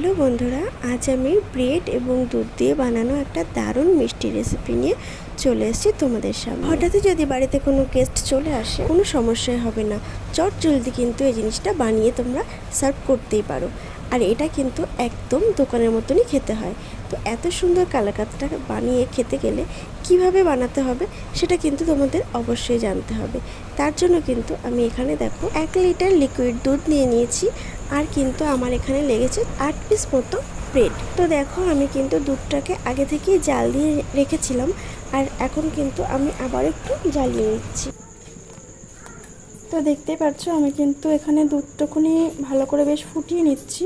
Hello বন্ধুরা, আজ আমি ব্রেড এবং দুধ দিয়ে বানানো একটা দারুণ মিষ্টি রেসিপি নিয়ে চলে এসেছি তোমাদের সামনে। হঠাৎই যদি বাড়িতে কোনো গেস্ট চলে আসে, কোনো সমস্যাই হবে না, চট জলদি কিন্তু এই জিনিসটা বানিয়ে তোমরা সার্ভ করতেই পারো। আর এটা কিন্তু একদম দোকানের মতনই খেতে হয়। তো এত সুন্দর কালাকাতটা বানিয়ে খেতে গেলে কিভাবে বানাতে হবে সেটা কিন্তু তোমাদের অবশ্যই জানতে হবে। তার জন্য কিন্তু আমি এখানে দেখো 1 লিটার লিকুইড দুধ নিয়ে নিয়েছি। আর কিন্তু আমার এখানে লেগেছে 8 পিস মতো ব্রেড। তো দেখো আমি কিন্তু দুধটাকে আগে থেকেই জাল দিয়ে রেখেছিলাম, আর এখন কিন্তু আমি আবার একটু জ্বালিয়ে নিচ্ছি। তো দেখতেই পাচ্ছ আমি কিন্তু এখানে দুধটুকুনি ভালো করে বেশ ফুটিয়ে নিচ্ছি।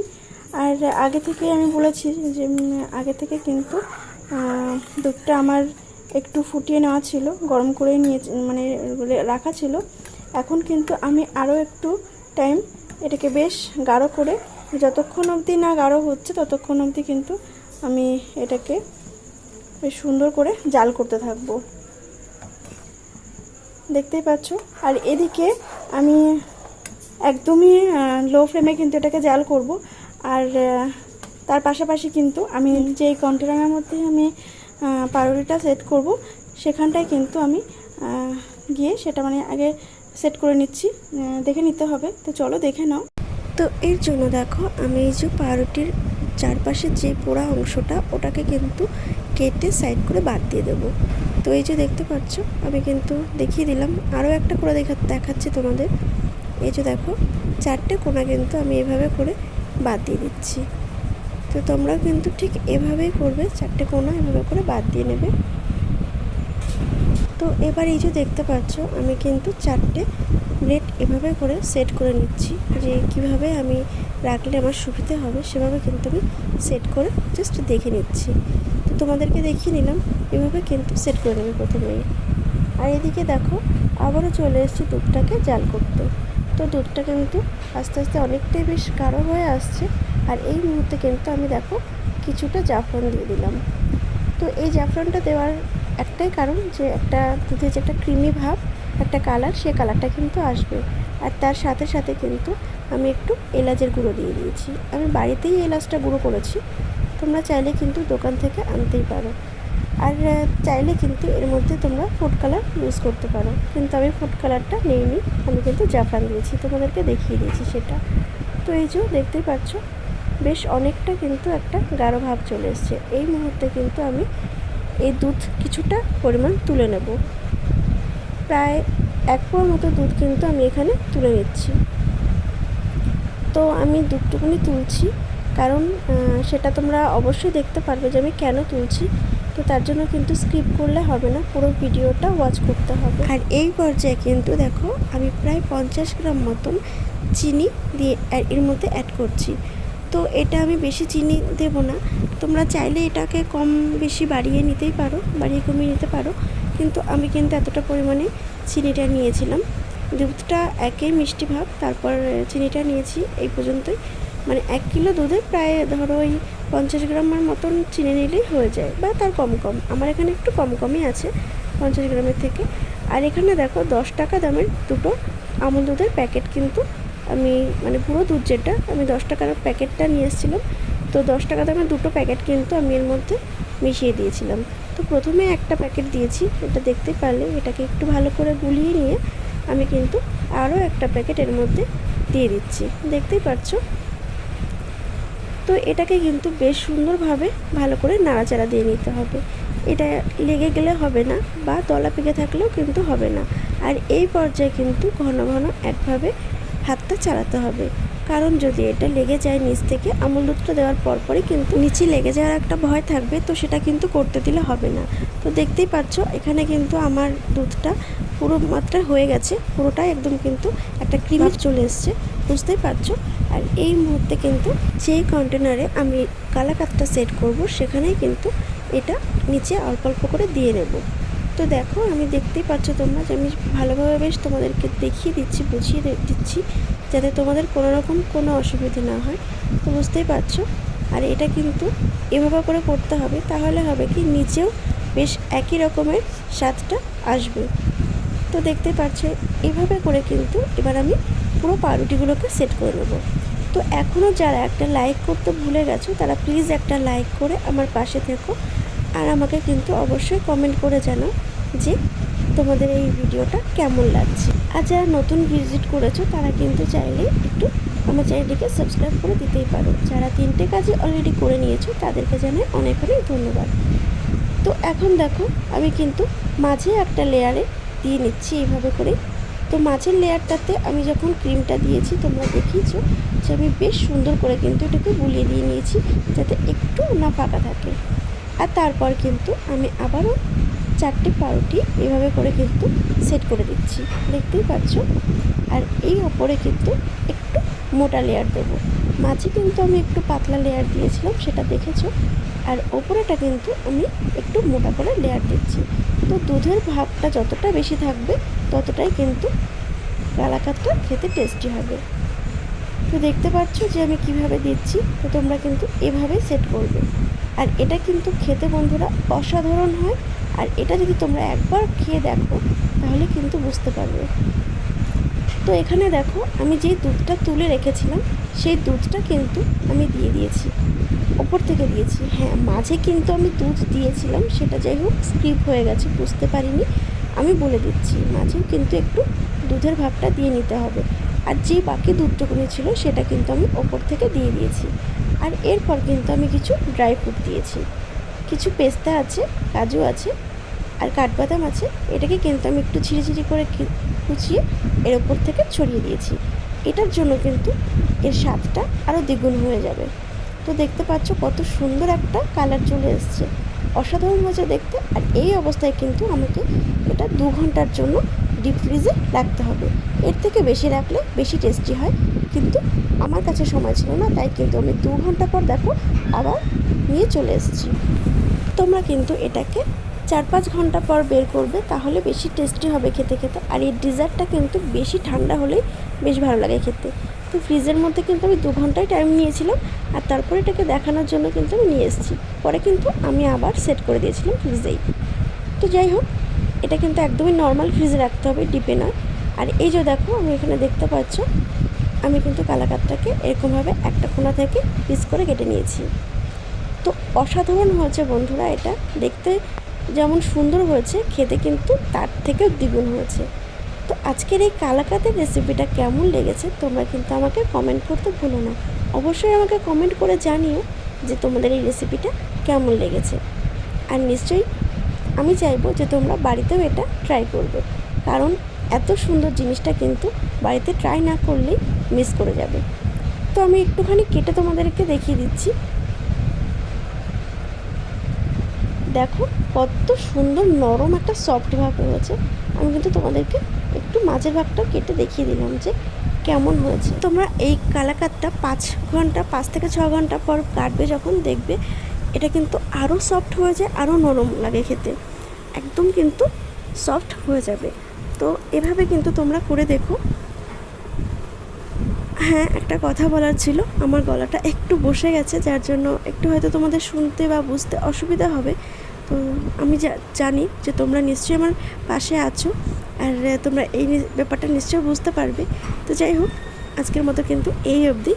আর আগে থেকে আমি বলেছি যে আগে থেকে কিন্তু দুধটা আমার একটু ফুটিয়ে নেওয়া ছিল, গরম করে নিয়ে মানে রাখা ছিল। এখন কিন্তু আমি আরও একটু টাইম এটাকে বেশ গাঢ় করে, যতক্ষণ অবধি না গাঢ় হচ্ছে ততক্ষণ অবধি কিন্তু আমি এটাকে বেশ সুন্দর করে জাল করতে থাকবো। দেখতেই পাচ্ছ। আর এদিকে আমি একদমই লো ফ্লেমে কিন্তু এটাকে জাল করব। আর তার পাশাপাশি কিন্তু আমি যেই কন্টেনারের মধ্যে আমি পাউরুটিটা সেট করব সেখানটায় কিন্তু আমি গিয়ে সেটা মানে আগে সেট করে নিচ্ছি, দেখে নিতে হবে। তো চলো দেখে নাও। তো এর জন্য দেখো আমি এই যে পাউরুটির চারপাশে যে পোড়া অংশটা ওটাকে কিন্তু কেটে সাইড করে বাদ দিয়ে দেবো। তো এই যে দেখতে পাচ্ছ আমি কিন্তু দেখিয়ে দিলাম, আরও একটা করে দেখাচ্ছি তোমাদের। এই যে দেখো 4টে কোণা কিন্তু আমি এভাবে করে বাদ দিয়ে দিচ্ছি। তো তোমরাও কিন্তু ঠিক এভাবেই করবে, 4টে কোণা এভাবে করে বাদ দিয়ে নেবে। তো এবার এই যে দেখতে পাচ্ছ আমি কিন্তু 4টে ব্রেড এভাবে করে সেট করে নিচ্ছি, যে কিভাবে আমি রাখলে আমার সুবিধে হবে সেভাবে কিন্তু আমি সেট করে জাস্ট দেখে নিচ্ছি। তো তোমাদেরকে দেখিয়ে নিলাম, এভাবে কিন্তু সেট করে নেবে প্রথমেই। আর এদিকে দেখো আবারও চলে এসেছি দুধটাকে জাল করতে। তো দুধটা কিন্তু আস্তে আস্তে অনেকটাই বেশ গাঢ় হয়ে আসছে। আর এই মুহূর্তে কিন্তু আমি দেখো কিছুটা জাফরান দিয়ে দিলাম। তো এই জাফরানটা দেওয়ার একটাই কারণ, যে একটা দুধে যে একটা ক্রিমি ভাব, একটা কালার, সে কালারটা কিন্তু আসবে। আর তার সাথে সাথে কিন্তু আমি একটু এলাচের গুঁড়ো দিয়ে দিয়েছি। আমি বাড়িতেই এলাচটা গুঁড়ো করেছি, তোমরা চাইলে কিন্তু দোকান থেকে আনতেই পারো। আর চাইলে কিন্তু এর মধ্যে তোমরা ফুড কালার ইউজ করতে পারো, কিন্তু আমি ফুড কালারটা নিইনি, আমি কিন্তু জাফরান দিয়েছি, তোমাদেরকে দেখিয়ে দিয়েছি সেটা। তো এই যে দেখতেই পাচ্ছ বেশ অনেকটা কিন্তু একটা গাঢ় ভাব চলে এসছে। এই মুহূর্তে কিন্তু আমি এই দুধ কিছুটা পরিমাণ তুলে নেব, প্রায় 1 পোয়া মতো দুধ কিন্তু আমি এখানে তুলে নিচ্ছি। তো আমি দুধটুকুনি তুলছি কারণ সেটা তোমরা অবশ্যই দেখতে পারবে যে আমি কেন তুলছি। তো তার জন্য কিন্তু স্কিপ করলে হবে না, পুরো ভিডিওটা ওয়াচ করতে হবে। আর এই পর্যায়ে কিন্তু দেখো আমি প্রায় 50 গ্রাম মতন চিনি দিয়ে এর মধ্যে অ্যাড করছি। তো এটা আমি বেশি চিনি দেব না, তোমরা চাইলে এটাকে কম বেশি বাড়িয়ে নিতেই পারো, বাড়িয়ে কমিয়ে নিতে পারো, কিন্তু আমি কিন্তু এতটা পরিমাণে চিনিটা নিয়েছিলাম। দুধটা একই মিষ্টি ভাব, তারপর চিনিটা নিয়েছি এই পর্যন্তই। মানে 1 কিলো দুধে প্রায় ধরো ওই 50 গ্রামের মতন চিনি নিলেই হয়ে যায়, বা তার কম কম। আমার এখানে একটু কমই আছে 50 গ্রামের থেকে। আর এখানে দেখো 10 টাকা দামের দুটো আমুল দুধের প্যাকেট কিন্তু আমি, মানে পুরো দুধ যেটা আমি 10 টাকার প্যাকেটটা নিয়ে এসেছিলাম, তো 10 টাকা দামের দুটো প্যাকেট কিন্তু আমি এর মধ্যে মিশিয়ে দিয়েছিলাম। তো প্রথমে একটা প্যাকেট দিয়েছি, এটা দেখতে পারলে, এটাকে একটু ভালো করে গুলিয়ে নিয়ে আমি কিন্তু আরও একটা প্যাকেট এর মধ্যে দিয়ে দিচ্ছি, দেখতেই পাচ্ছ। তো এটাকে কিন্তু বেশ সুন্দরভাবে ভালো করে নাড়াচাড়া দিয়ে নিতে হবে, এটা লেগে গেলে হবে না, বা তলা পেকে থাকলেও কিন্তু হবে না। আর এই পর্যায়ে কিন্তু ঘন ঘন একভাবে হাতটা চালাতে হবে, কারণ যদি এটা লেগে যায় নিচ থেকে, আমুল দুধটা দেওয়ার পরপরই কিন্তু নিচে লেগে যাওয়ার একটা ভয় থাকবে, তো সেটা কিন্তু করতে দিলে হবে না। তো দেখতেই পাচ্ছ এখানে কিন্তু আমার দুধটা পুরো মাত্রায় হয়ে গেছে, পুরোটাই একদম কিন্তু একটা ক্রিম চলে এসছে, বুঝতেই পারছো। আর এই মুহূর্তে কিন্তু যেই কন্টেনারে আমি কালাকাতটা সেট করব সেখানেই কিন্তু এটা নিচে অল্প অল্প করে দিয়ে নেব। তো দেখো আমি দেখতেই পাচ্ছ তোমরা যে আমি ভালোভাবে বেশ তোমাদেরকে দেখিয়ে দিচ্ছি, বুঝিয়ে দিচ্ছি, যাতে তোমাদের কোনো রকম কোনো অসুবিধা না হয়। তো বুঝতেই পারছো। আর এটা কিন্তু এভাবে করে করতে হবে, তাহলে হবে কি নিচেও বেশ একই রকমের স্বাদটা আসবে। তো দেখতে পাচ্ছ এভাবে করে কিন্তু এবার আমি পুরো পাউরুটিগুলোকে সেট করে নেব। তো এখনও যারা একটা লাইক করতে ভুলে গেছো তারা প্লিজ একটা লাইক করে আমার পাশে থেকো, আর আমাকে কিন্তু অবশ্যই কমেন্ট করে জানাও যে তোমাদের এই ভিডিওটা কেমন লাগছে। আর যারা নতুন ভিজিট করেছো তারা কিন্তু চাইলে একটু আমার চ্যানেলটিকে সাবস্ক্রাইব করে দিতেই পারো। যারা 3টে কাজই অলরেডি করে নিয়েছো তাদেরকে জানাই অনেক অনেক ধন্যবাদ। তো এখন দেখো আমি কিন্তু মাঝে একটা লেয়ারে দিয়ে নিচ্ছি এইভাবে করে। তো মাঝের লেয়ারটাতে আমি যখন ক্রিমটা দিয়েছি তোমরা দেখিয়েছো যে আমি বেশ সুন্দর করে কিন্তু এটাকে বুলিয়ে দিয়ে নিয়েছি যাতে একটু না ফাঁকা থাকে। আর তারপর কিন্তু আমি আবারও 4টে পাউরুটি এভাবে করে কিন্তু সেট করে দিচ্ছি, দেখতেই পাচ্ছ। আর এই ওপরে কিন্তু একটু মোটা লেয়ার দেবো। মাঝে কিন্তু আমি একটু পাতলা লেয়ার দিয়েছিলাম, সেটা দেখেছো। আর ওপরেটা কিন্তু আমি একটু মোটা করে লেয়ার দিচ্ছি। তো দুধের ভাবটা যতটা বেশি থাকবে ততটাই কিন্তু কালাকাতটা খেতে টেস্টি হবে। তো দেখতে পাচ্ছ যে আমি কিভাবে দিচ্ছি। তো তোমরা কিন্তু এভাবেই সেট করবে। আর এটা কিন্তু খেতে বন্ধুরা অসাধারণ হয়। আর এটা যদি তোমরা একবার খেয়ে দেখো তাহলে কিন্তু বুঝতে পারবে। তো এখানে দেখো আমি যেই দুধটা তুলে রেখেছিলাম সেই দুধটা কিন্তু আমি দিয়ে দিয়েছি, ওপর থেকে দিয়েছি। হ্যাঁ, মাঝে কিন্তু আমি দুধ দিয়েছিলাম, সেটা যাই হোক স্কিপ হয়ে গেছে, বুঝতে পারিনি। আমি বলে দিচ্ছি মাঝেও কিন্তু একটু দুধের ভাবটা দিয়ে নিতে হবে। আর যে বাকি দুধটুকুনি ছিল সেটা কিন্তু আমি ওপর থেকে দিয়ে দিয়েছি। আর এরপর কিন্তু আমি কিছু ড্রাই ফ্রুট দিয়েছি, কিছু পেস্তা আছে, কাজু আছে, আর কাঠবাদাম আছে। এটাকে কিন্তু আমি একটু ঝিরিঝিরি করে কুচিয়ে এর ওপর থেকে ছড়িয়ে দিয়েছি। এটার জন্য কিন্তু এর স্বাদটা আরও দ্বিগুণ হয়ে যাবে। তো দেখতে পাচ্ছ কত সুন্দর একটা কালার চলে এসছে, অসাধারণ হয়েছে দেখতে। আর এই অবস্থায় কিন্তু আমাকে এটা 2 ঘন্টার জন্য ডিপ ফ্রিজে রাখতে হবে। এর থেকে বেশি রাখলে বেশি টেস্টি হয়, কিন্তু আমার কাছে সময় ছিল না, তাই কিন্তু আমি 2 ঘন্টা পর দেখো আবার নিয়ে চলে এসেছি। তোমরা কিন্তু এটাকে 4-5 ঘন্টা পর বের করবে, তাহলে বেশি টেস্টি হবে খেতে খেতে। আর এই ডেজার্টটা কিন্তু বেশি ঠান্ডা হলেই বেশ ভালো লাগে খেতে। তো ফ্রিজের মধ্যে কিন্তু আমি 2 ঘন্টাই টাইম নিয়েছিলাম, আর তারপরে এটাকে দেখানোর জন্য কিন্তু আমি নিয়ে এসেছি। পরে কিন্তু আমি আবার সেট করে দিয়েছিলাম ফ্রিজেই। তো যাই হোক, এটা কিন্তু একদমই নর্মাল ফ্রিজে রাখতে হবে, ডিপে নয়। আর এই যে দেখো আমি এখানে দেখতে পাচ্ছ আমি কিন্তু কালাকাতটাকে এরকমভাবে একটা কোণা থেকে পিস করে কেটে নিয়েছি। তো অসাধারণ হয়েছে বন্ধুরা, এটা দেখতে যেমন সুন্দর হয়েছে খেতে কিন্তু তার থেকেও দ্বিগুণ হয়েছে। তো আজকের এই কালাকাতের রেসিপিটা কেমন লেগেছে তোমরা কিন্তু আমাকে কমেন্ট করতে ভুলো না। অবশ্যই আমাকে কমেন্ট করে জানিও যে তোমাদের এই রেসিপিটা কেমন লেগেছে। আর নিশ্চয়ই আমি চাইবো যে তোমরা বাড়িতেও এটা ট্রাই করবে, কারণ এত সুন্দর জিনিসটা কিন্তু বাড়িতে ট্রাই না করলেই মিস করে যাবে। তো আমি একটুখানি কেটে তোমাদেরকে দেখিয়ে দিচ্ছি। দেখো কত সুন্দর নরম একটা সফট ভাব হয়েছে। আমি কিন্তু তোমাদেরকে একটু মাঝের ভাগটা কেটে দেখিয়ে দিলাম যে কেমন হয়েছে। তোমরা এই কালাকাতটা 5 থেকে 6 ঘন্টা পর কাটবে, যখন দেখবে এটা কিন্তু আরও সফট হয়ে যায়, আরও নরম লাগে খেতে, একদম কিন্তু সফট হয়ে যাবে। তো এভাবে কিন্তু তোমরা করে দেখো। হ্যাঁ, একটা কথা বলার ছিল, আমার গলাটা একটু বসে গেছে, যার জন্য একটু হয়তো তোমাদের শুনতে বা বুঝতে অসুবিধা হবে। তো আমি জানি যে তোমরা নিশ্চয়ই আমার পাশে আছো, আর তোমরা এই ব্যাপারটা নিশ্চয়ই বুঝতে পারবে। তো যাই হোক, আজকের মতো কিন্তু এই অবধি।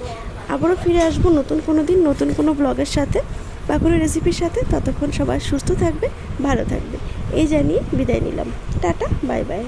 আবারও ফিরে আসবো নতুন কোনো দিন, নতুন কোনো ব্লগের সাথে বা কোনো রেসিপির সাথে। ততক্ষণ সবাই সুস্থ থাকবে, ভালো থাকবে, এই জানিয়ে বিদায় নিলাম। Tata, bye bye.